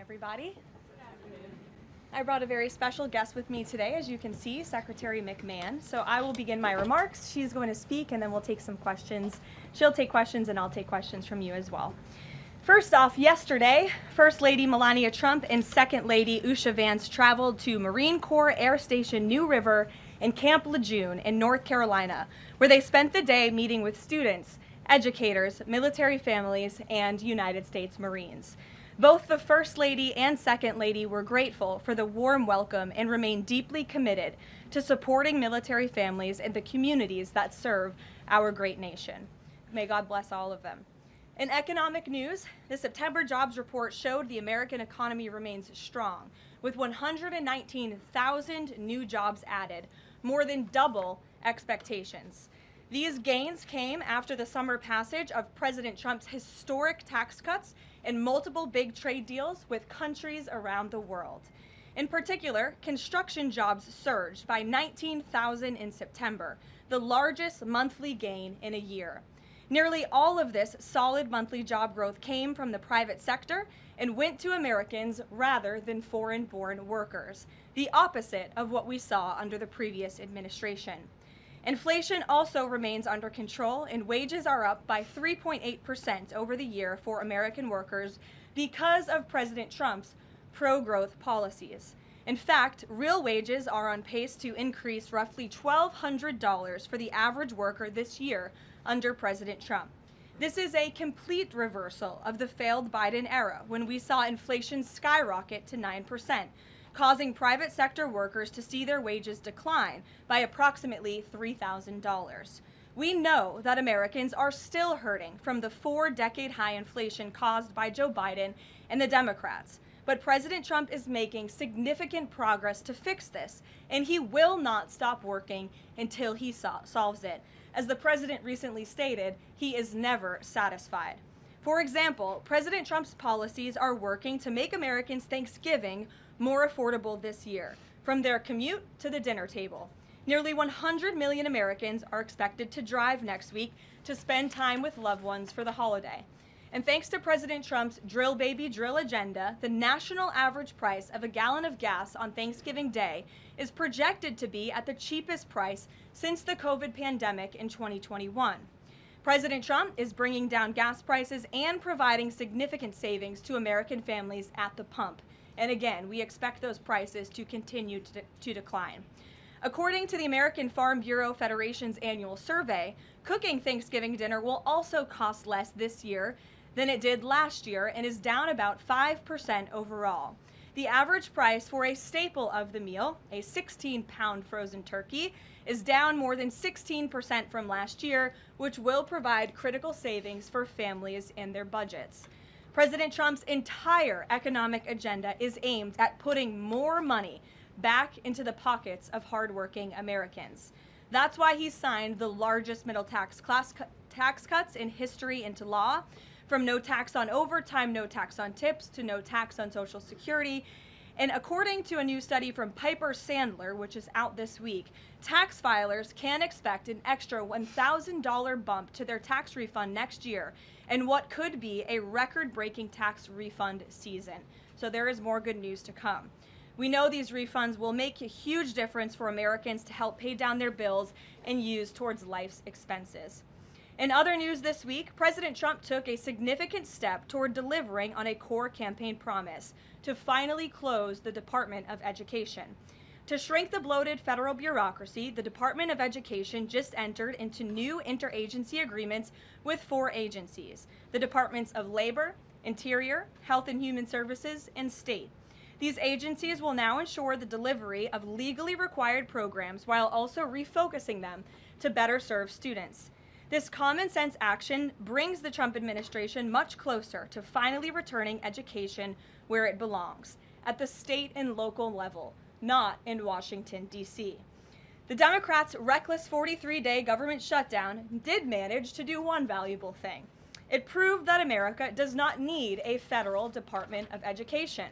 everybody. I brought a very special guest with me today, as you can see, Secretary McMahon. So I will begin my remarks. She's going to speak, and then we'll take some questions. She'll take questions, and I'll take questions from you as well. First off, yesterday, First Lady Melania Trump and Second Lady Usha Vance traveled to Marine Corps Air Station New River in Camp Lejeune in North Carolina, where they spent the day meeting with students, educators, military families, and United States Marines. Both the First Lady and Second Lady were grateful for the warm welcome and remain deeply committed to supporting military families and the communities that serve our great nation. May God bless all of them. In economic news, the September jobs report showed the American economy remains strong, with 119,000 new jobs added, more than double expectations. These gains came after the summer passage of President Trump's historic tax cuts and multiple big trade deals with countries around the world. In particular, construction jobs surged by 19,000 in September, the largest monthly gain in a year. Nearly all of this solid monthly job growth came from the private sector and went to Americans rather than foreign-born workers, the opposite of what we saw under the previous administration. Inflation also remains under control, and wages are up by 3.8% over the year for American workers because of President Trump's pro-growth policies. In fact, real wages are on pace to increase roughly $1,200 for the average worker this year under President Trump. This is a complete reversal of the failed Biden era, when we saw inflation skyrocket to 9%. Causing private sector workers to see their wages decline by approximately $3,000. We know that Americans are still hurting from the 4-decade high inflation caused by Joe Biden and the Democrats, but President Trump is making significant progress to fix this, and he will not stop working until he solves it. As the president recently stated, he is never satisfied. For example, President Trump's policies are working to make Americans' Thanksgiving more affordable this year, from their commute to the dinner table. Nearly 100 million Americans are expected to drive next week to spend time with loved ones for the holiday. And thanks to President Trump's drill baby drill agenda, the national average price of a gallon of gas on Thanksgiving Day is projected to be at the cheapest price since the COVID pandemic in 2021. President Trump is bringing down gas prices and providing significant savings to American families at the pump. And again, we expect those prices to continue to decline. According to the American Farm Bureau Federation's annual survey, cooking Thanksgiving dinner will also cost less this year than it did last year and is down about 5% overall. The average price for a staple of the meal, a 16-pound frozen turkey, is down more than 16% from last year, which will provide critical savings for families and their budgets. President Trump's entire economic agenda is aimed at putting more money back into the pockets of hardworking Americans. That's why he signed the largest middle tax cuts in history into law, from no tax on overtime, no tax on tips, to no tax on Social Security. And according to a new study from Piper Sandler, which is out this week, tax filers can expect an extra $1,000 bump to their tax refund next year, and what could be a record-breaking tax refund season. So there is more good news to come. We know these refunds will make a huge difference for Americans to help pay down their bills and use towards life's expenses. In other news this week, President Trump took a significant step toward delivering on a core campaign promise to finally close the Department of Education. To shrink the bloated federal bureaucracy, the Department of Education just entered into new interagency agreements with 4 agencies: the Departments of Labor, Interior, Health and Human Services, and State. These agencies will now ensure the delivery of legally required programs while also refocusing them to better serve students. This common sense action brings the Trump administration much closer to finally returning education where it belongs, at the state and local level, not in Washington, D.C. The Democrats' reckless 43-day government shutdown did manage to do one valuable thing. It proved that America does not need a federal Department of Education.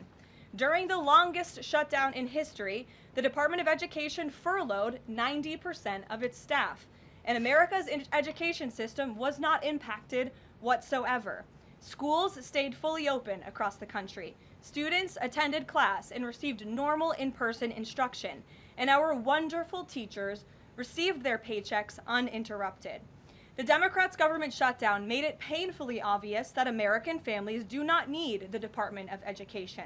During the longest shutdown in history, the Department of Education furloughed 90% of its staff, and America's education system was not impacted whatsoever. Schools stayed fully open across the country. Students attended class and received normal in-person instruction, and our wonderful teachers received their paychecks uninterrupted. The Democrats' government shutdown made it painfully obvious that American families do not need the Department of Education.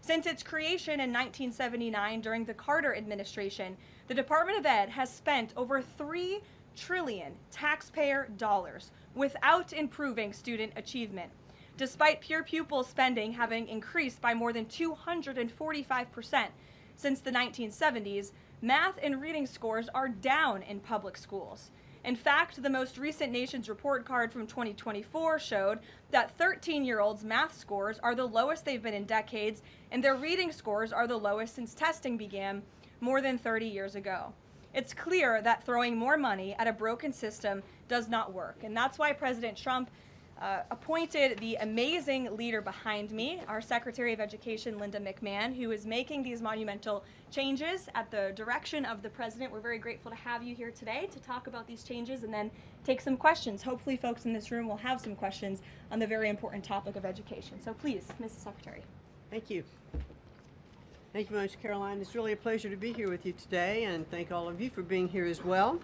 Since its creation in 1979 during the Carter administration, the Department of Ed has spent over $3 trillion taxpayer dollars without improving student achievement. Despite pure pupil spending having increased by more than 245% since the 1970s, math and reading scores are down in public schools. In fact, the most recent Nation's Report Card from 2024 showed that 13-year-olds' math scores are the lowest they've been in decades, and their reading scores are the lowest since testing began more than 30 years ago. It's clear that throwing more money at a broken system does not work, and that's why President Trump appointed the amazing leader behind me, our Secretary of Education, Leavitt McMahon, who is making these monumental changes at the direction of the president. We're very grateful to have you here today to talk about these changes and then take some questions. Hopefully folks in this room will have some questions on the very important topic of education. So please, Mrs. Secretary. Thank you. Thank you very much, Karoline. It's really a pleasure to be here with you today, and thank all of you for being here as well.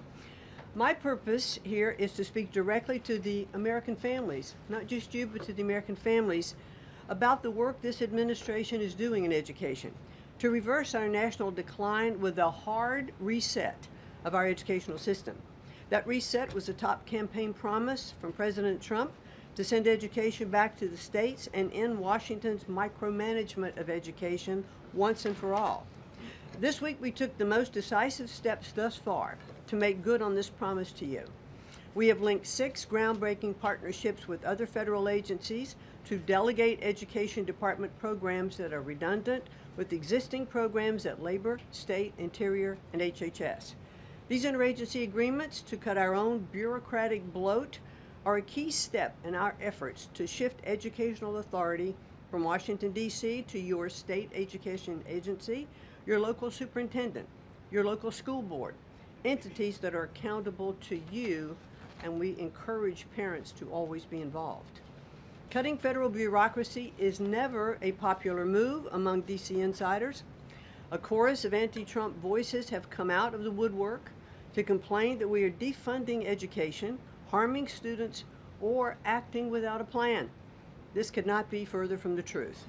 My purpose here is to speak directly to the American families, not just you, but to the American families, about the work this administration is doing in education to reverse our national decline with a hard reset of our educational system. That reset was a top campaign promise from President Trump to send education back to the states and end Washington's micromanagement of education once and for all. This week we took the most decisive steps thus far to make good on this promise to you. We have linked 6 groundbreaking partnerships with other federal agencies to delegate education department programs that are redundant with existing programs at Labor, State, Interior, and HHS. These interagency agreements to cut our own bureaucratic bloat are a key step in our efforts to shift educational authority from Washington, D.C. to your state education agency, your local superintendent, your local school board, entities that are accountable to you, and we encourage parents to always be involved. Cutting federal bureaucracy is never a popular move among D.C. insiders. A chorus of anti-Trump voices have come out of the woodwork to complain that we are defunding education, harming students, or acting without a plan. This could not be further from the truth.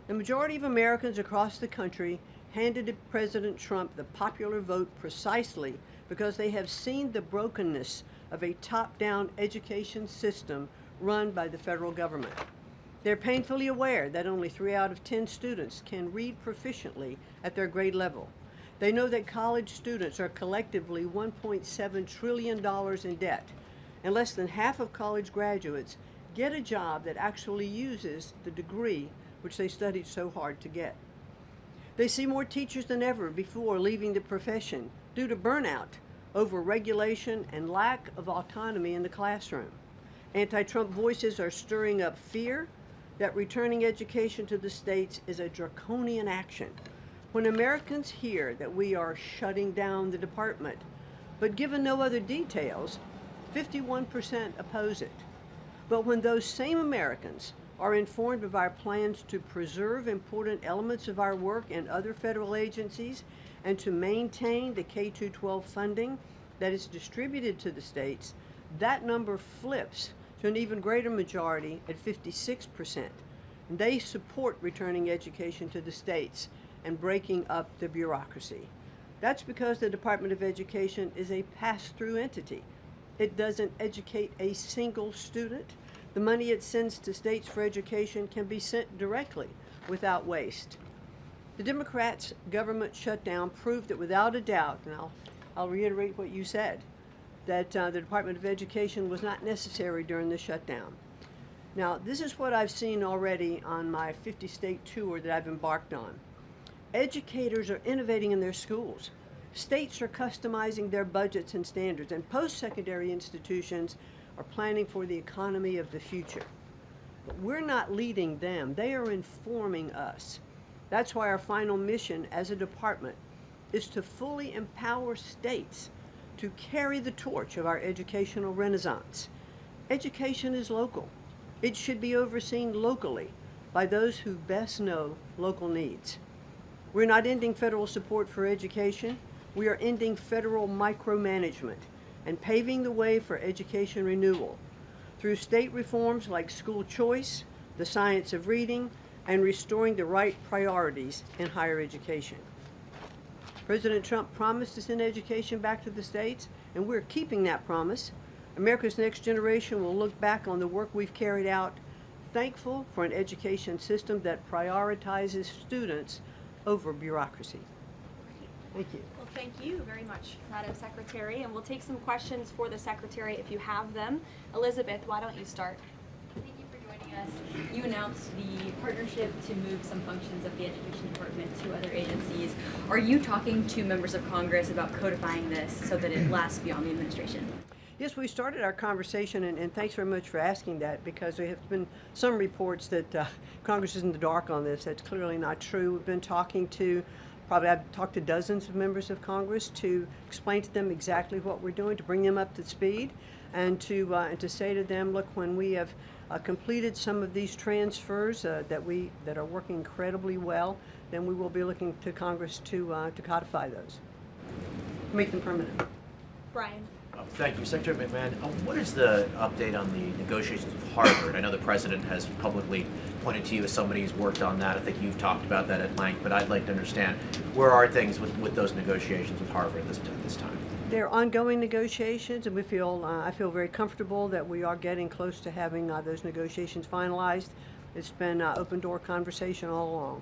The majority of Americans across the country handed President Trump the popular vote precisely because they have seen the brokenness of a top-down education system run by the federal government. They're painfully aware that only 3 out of 10 students can read proficiently at their grade level. They know that college students are collectively $1.7 trillion in debt, and less than half of college graduates get a job that actually uses the degree which they studied so hard to get. They see more teachers than ever before leaving the profession due to burnout, over-regulation, and lack of autonomy in the classroom. Anti-Trump voices are stirring up fear that returning education to the states is a draconian action. When Americans hear that we are shutting down the department, but given no other details, 51% oppose it. But when those same Americans are informed of our plans to preserve important elements of our work in other federal agencies and to maintain the K-12 funding that is distributed to the states, that number flips to an even greater majority at 56%. And they support returning education to the states and breaking up the bureaucracy. That's because the Department of Education is a pass-through entity. It doesn't educate a single student. The money it sends to states for education can be sent directly without waste. The Democrats' government shutdown proved that without a doubt, and I'll reiterate what you said, that the Department of Education was not necessary during the shutdown. Now, this is what I've seen already on my 50-state tour that I've embarked on. Educators are innovating in their schools. States are customizing their budgets and standards, and post-secondary institutions are planning for the economy of the future. But we're not leading them. They are informing us. That's why our final mission as a department is to fully empower states to carry the torch of our educational renaissance. Education is local. It should be overseen locally, by those who best know local needs. We're not ending federal support for education. We are ending federal micromanagement and paving the way for education renewal through state reforms like school choice, the science of reading, and restoring the right priorities in higher education. President Trump promised to send education back to the states, and we're keeping that promise. America's next generation will look back on the work we've carried out, thankful for an education system that prioritizes students over bureaucracy. Thank you. Well, thank you very much, Madam Secretary, and we'll take some questions for the Secretary if you have them. Elizabeth, why don't you start? Thank you for joining us. You announced the partnership to move some functions of the Education Department to other agencies. Are you talking to members of Congress about codifying this so that it lasts beyond the administration? Yes, we started our conversation, and thanks very much for asking that, because there have been some reports that Congress is in the dark on this. That's clearly not true. We've been talking to, I've talked to dozens of members of Congress to explain to them exactly what we're doing, to bring them up to speed, and to say to them, look, when we have completed some of these transfers that are working incredibly well, then we will be looking to Congress to codify those, make them permanent. Brian. Thank you. Secretary McMahon, what is the update on the negotiations with Harvard? I know the President has publicly pointed to you as somebody who's worked on that. I think you've talked about that at length, but I'd like to understand, where are things with those negotiations with Harvard at this time? They're ongoing negotiations, and I feel very comfortable that we are getting close to having those negotiations finalized. It's been open door conversation all along.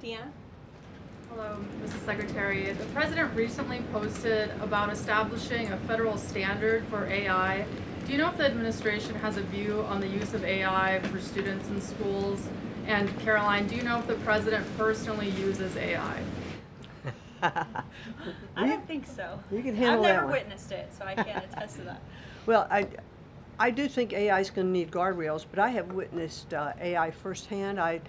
Deanna? Hello, Mrs. Secretary. The President recently posted about establishing a federal standard for AI. Do you know if the administration has a view on the use of AI for students in schools? And Karoline, do you know if the President personally uses AI? I don't think so. You can handle I've that never one. witnessed it, so I can't attest to that. Well, I do think AI is going to need guardrails, but I have witnessed AI firsthand. I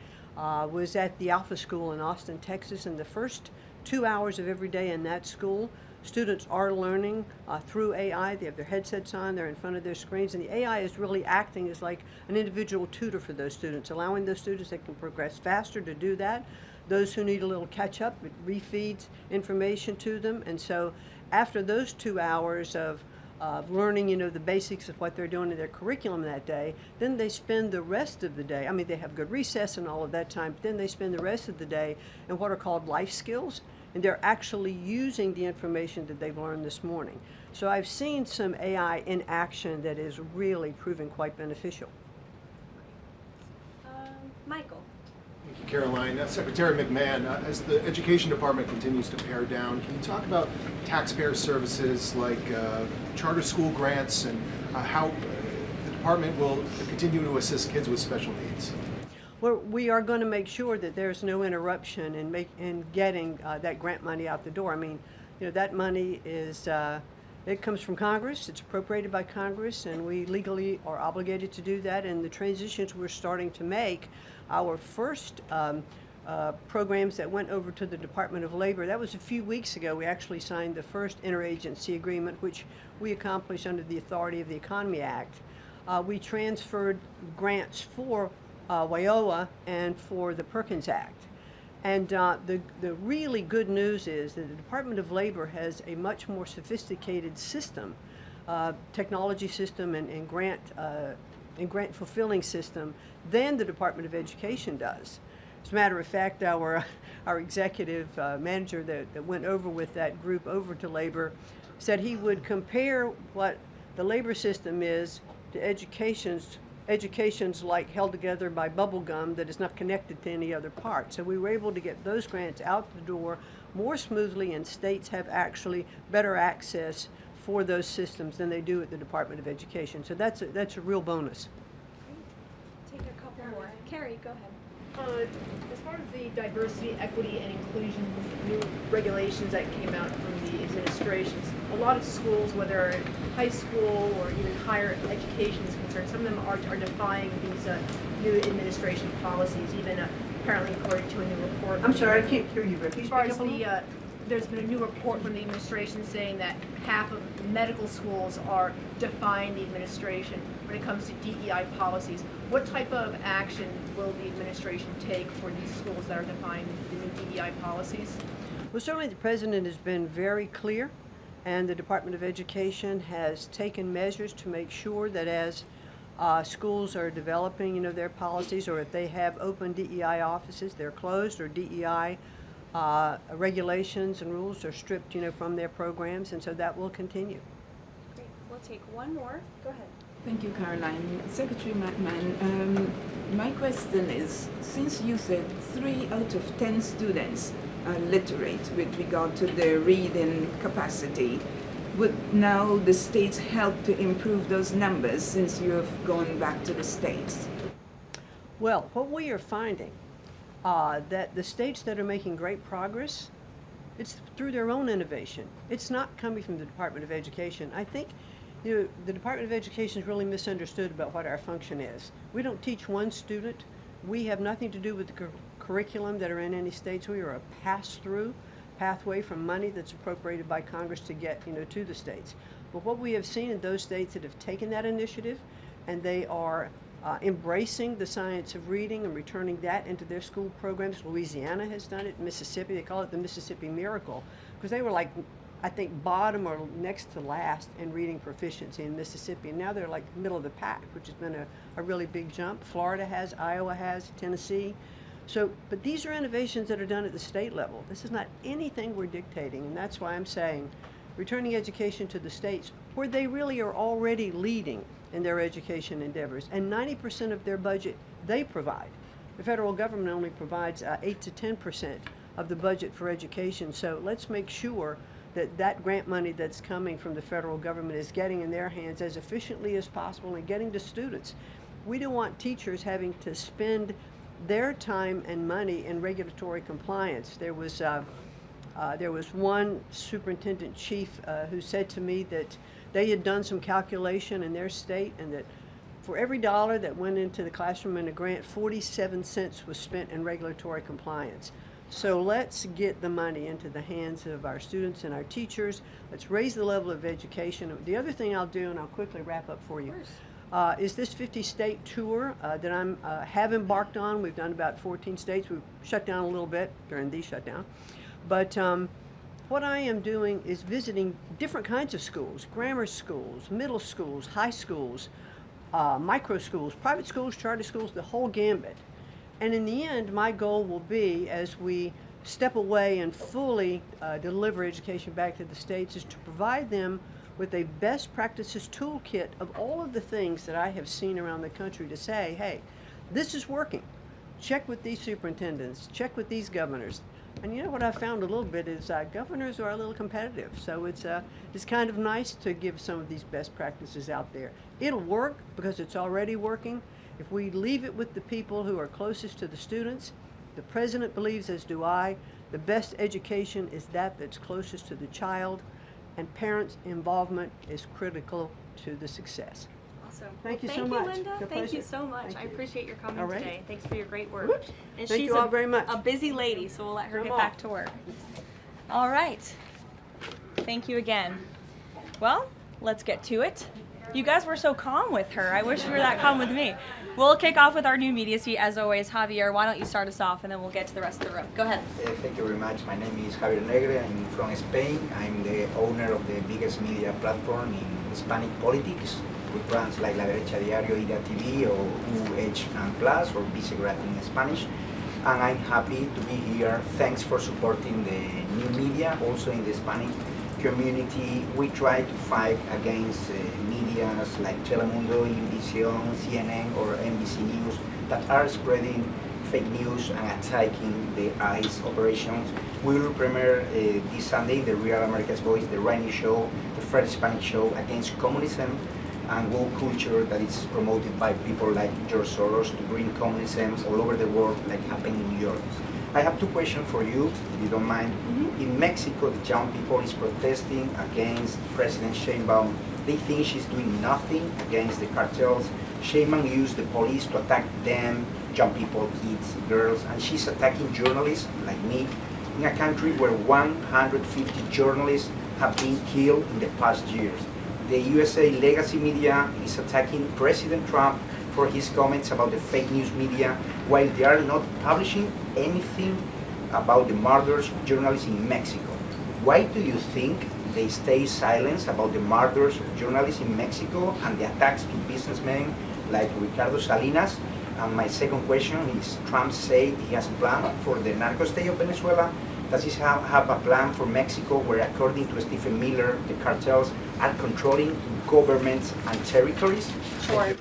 was at the Alpha School in Austin, Texas, and the first 2 hours of every day in that school, students are learning through AI. They have their headsets on, they're in front of their screens, and the AI is really acting as like an individual tutor for those students, allowing those students that can progress faster to do that. Those who need a little catch up, it refeeds information to them. And so after those 2 hours of learning, the basics of what they're doing in their curriculum that day, then they spend the rest of the day, I mean, they have good recess and all of that time, but then they spend the rest of the day in what are called life skills, and they're actually using the information that they've learned this morning. So I've seen some AI in action that is really proving quite beneficial. Michael. Thank you, Karoline. Secretary McMahon, as the Education Department continues to pare down, can you talk about taxpayer services like charter school grants and how the department will continue to assist kids with special needs? Well, we are going to make sure that there's no interruption in getting that grant money out the door. I mean, that money is, it comes from Congress, it's appropriated by Congress, and we legally are obligated to do that. And the transitions we're starting to make, our first programs that went over to the Department of Labor, that was a few weeks ago. We actually signed the first interagency agreement, which we accomplished under the authority of the Economy Act. We transferred grants for WIOA and for the Perkins Act. And the really good news is that the Department of Labor has a much more sophisticated system, technology system and grant fulfilling system than the Department of Education does. As a matter of fact, our executive manager that went over with that group over to Labor said he would compare what the labor system is to education's like held together by bubble gum that is not connected to any other part. So we were able to get those grants out the door more smoothly, and states have actually better access for those systems than they do at the Department of Education. So that's a real bonus. Take a couple more. Carrie, go ahead. As far as the diversity, equity, and inclusion new regulations that came out from the administrations, a lot of schools, whether high school or even higher education is concerned, some of them are defying these new administration policies, even apparently according to a new report. I'm sorry, I can't hear you, Rick. As far as the there's been a new report from the administration saying that half of medical schools are defying the administration when it comes to DEI policies. What type of action will the administration take for these schools that are defying the new DEI policies? Well, certainly the President has been very clear, and the Department of Education has taken measures to make sure that as schools are developing, their policies, or if they have open DEI offices, they're closed, or DEI regulations and rules are stripped, from their programs, and so that will continue. Great. We'll take one more. Go ahead. Thank you, Caroline. Secretary McMahon, my question is, since you said 3 out of 10 students are literate with regard to their reading capacity, would now the states help to improve those numbers since you have gone back to the states? Well, what we are finding that the states that are making great progress, it's through their own innovation. It's not coming from the Department of Education. I think the Department of Education is really misunderstood about what our function is. We don't teach one student. We have nothing to do with the curriculum that are in any states. We are a pass-through pathway from money that's appropriated by Congress to get to the states. But what we have seen in those states that have taken that initiative and they are embracing the science of reading and returning that into their school programs. Louisiana has done it. Mississippi, they call it the Mississippi Miracle, because they were like, I think, bottom or next to last in reading proficiency in Mississippi. And now they're like middle of the pack, which has been a really big jump. Florida has, Iowa has, Tennessee. So, but these are innovations that are done at the state level. This is not anything we're dictating, and that's why I'm saying returning education to the states where they really are already leading in their education endeavors, and 90% of their budget they provide. The federal government only provides 8 to 10% of the budget for education, so let's make sure that that grant money that's coming from the federal government is getting in their hands as efficiently as possible and getting to students. We don't want teachers having to spend their time and money in regulatory compliance. There was one superintendent chief who said to me that they had done some calculation in their state, and that for every dollar that went into the classroom in a grant, 47 cents was spent in regulatory compliance. So let's get the money into the hands of our students and our teachers. Let's raise the level of education. The other thing I'll do, and I'll quickly wrap up for you, is this 50-state tour that I have embarked on. We've done about 14 states. We've shut down a little bit during the shutdown. But what I am doing is visiting different kinds of schools, grammar schools, middle schools, high schools, micro schools, private schools, charter schools, the whole gambit. And in the end, my goal will be, as we step away and fully deliver education back to the states, is to provide them with a best practices toolkit of all of the things that I have seen around the country to say, hey, this is working. Check with these superintendents, check with these governors. And you know what I've found a little bit is governors are a little competitive. So it's kind of nice to give some of these best practices out there. It'll work because it's already working. If we leave it with the people who are closest to the students, the president believes, as do I, the best education is that's closest to the child, and parents' involvement is critical to the success. Awesome. Thank you well, so thank much. you, Linda. Your Thank you pleasure. so much. Thank I you. appreciate your coming All right. today. Thanks for your great work. Whoops. And Thank she's you all very much. a busy lady, so we'll let her Come get on. back to work. All right. Thank you again. Well, let's get to it. You guys were so calm with her. I wish you were that calm with me. We'll kick off with our new media suite as always. Javier, why don't you start us off and then we'll get to the rest of the room. Go ahead. Thank you very much. My name is Javier Negre. I'm from Spain. I'm the owner of the biggest media platform in Hispanic politics with brands like La Derecha Diario, Ida TV, or UH Plus, or Vicegrad in Spanish. And I'm happy to be here. Thanks for supporting the new media, also in the Hispanic community. We try to fight against medias like Telemundo, Univision, CNN, or NBC News that are spreading fake news and attacking the ICE operations. We will premiere this Sunday the Real America's Voice, the Rainy Show, the first Hispanic show against communism and woke culture that is promoted by people like George Soros to bring communism all over the world, like happened in New York. I have two questions for you, if you don't mind. In Mexico, the young people is protesting against President Sheinbaum. They think she's doing nothing against the cartels. Sheinbaum used the police to attack them, young people, kids, girls, and she's attacking journalists like me. in a country where 150 journalists have been killed in the past years. The USA legacy media is attacking President Trump for his comments about the fake news media, while they are not publishing anything about the murders of journalists in Mexico. Why do you think they stay silent about the murders of journalists in Mexico and the attacks to businessmen like Ricardo Salinas? And my second question is, Trump said he has a plan for the narco state of Venezuela. Does he have a plan for Mexico where, according to Stephen Miller, the cartels are controlling governments and territories? Sure.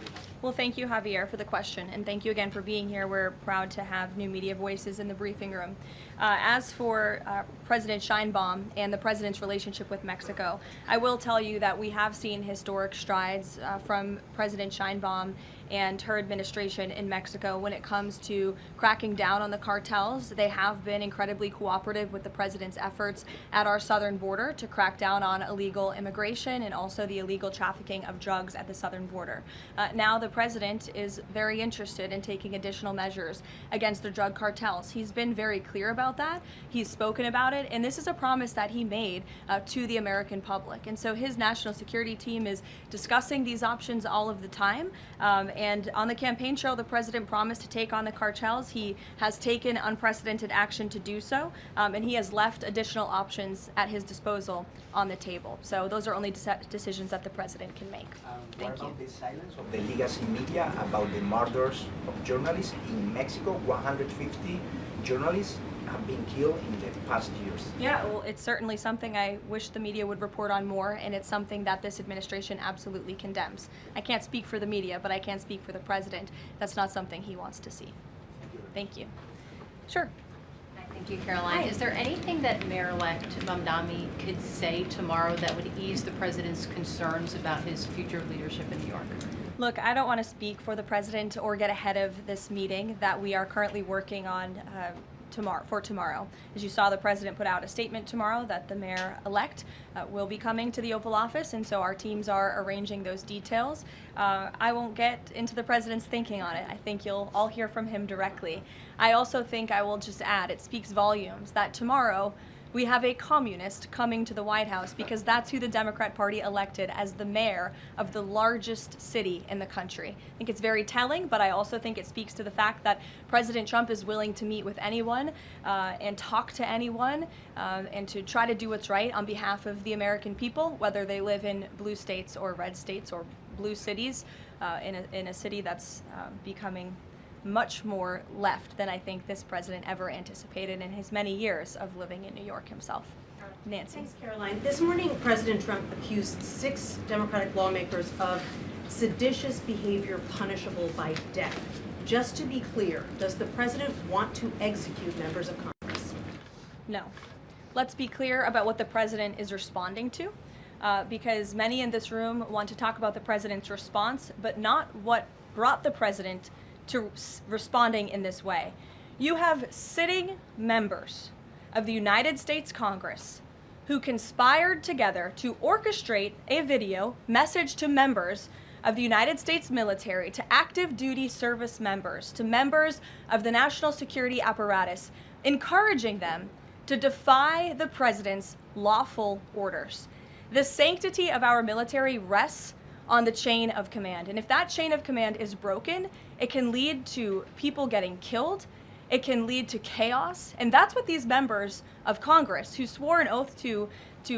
Well, thank you, Javier, for the question, and thank you again for being here. We're proud to have new media voices in the briefing room. As for President Sheinbaum and the president's relationship with Mexico, I will tell you that we have seen historic strides from President Sheinbaum and her administration in Mexico when it comes to cracking down on the cartels. They have been incredibly cooperative with the president's efforts at our southern border to crack down on illegal immigration and also the illegal trafficking of drugs at the southern border. Now the president is very interested in taking additional measures against the drug cartels. He's been very clear about that. He's spoken about it, and this is a promise that he made to the American public. And so his national security team is discussing these options all of the time. And on the campaign trail, the president promised to take on the cartels. He has taken unprecedented action to do so, and he has left additional options at his disposal on the table. So those are only decisions that the president can make. Thank you. What about the silence of the legacy media about the murders of journalists in Mexico? 150 journalists have been killed in the past years. Yeah, well, it's certainly something I wish the media would report on more, and it's something that this administration absolutely condemns. I can't speak for the media, but I can speak for the president. That's not something he wants to see. Thank you. Sure. Thank you, Caroline. Hi. Is there anything that Mayor-elect Mamdani could say tomorrow that would ease the president's concerns about his future leadership in New York? Look, I don't want to speak for the president or get ahead of this meeting that we are currently working on tomorrow. As you saw, the president put out a statement tomorrow that the mayor-elect will be coming to the Oval Office, and so our teams are arranging those details. I won't get into the president's thinking on it. I think you'll all hear from him directly. I also think I will just add, it speaks volumes that tomorrow we have a communist coming to the White House, because that's who the Democrat Party elected as the mayor of the largest city in the country. I think it's very telling, but I also think it speaks to the fact that President Trump is willing to meet with anyone and talk to anyone and to try to do what's right on behalf of the American people, whether they live in blue states or red states or blue cities, in a city that's becoming much more left than I think this president ever anticipated in his many years of living in New York himself. Nancy. Thanks, Caroline. This morning, President Trump accused 6 Democratic lawmakers of seditious behavior punishable by death. Just to be clear, does the president want to execute members of Congress? No. Let's be clear about what the president is responding to, because many in this room want to talk about the president's response, but not what brought the president to responding in this way. You have sitting members of the United States Congress who conspired together to orchestrate a video message to members of the United States military, to active duty service members, to members of the national security apparatus, encouraging them to defy the president's lawful orders. The sanctity of our military rests on the chain of command. And if that chain of command is broken, it can lead to people getting killed. It can lead to chaos. And that's what these members of Congress, who swore an oath to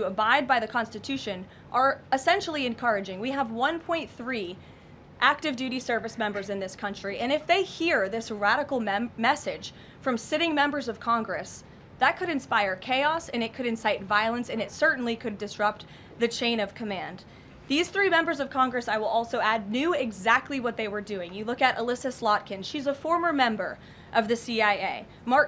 abide by the Constitution, are essentially encouraging. We have 1.3 active duty service members in this country. And if they hear this radical message from sitting members of Congress, that could inspire chaos, and it could incite violence, and it certainly could disrupt the chain of command. These 3 members of Congress, I will also add, knew exactly what they were doing. You look at Alyssa Slotkin. She's a former member of the CIA. Mark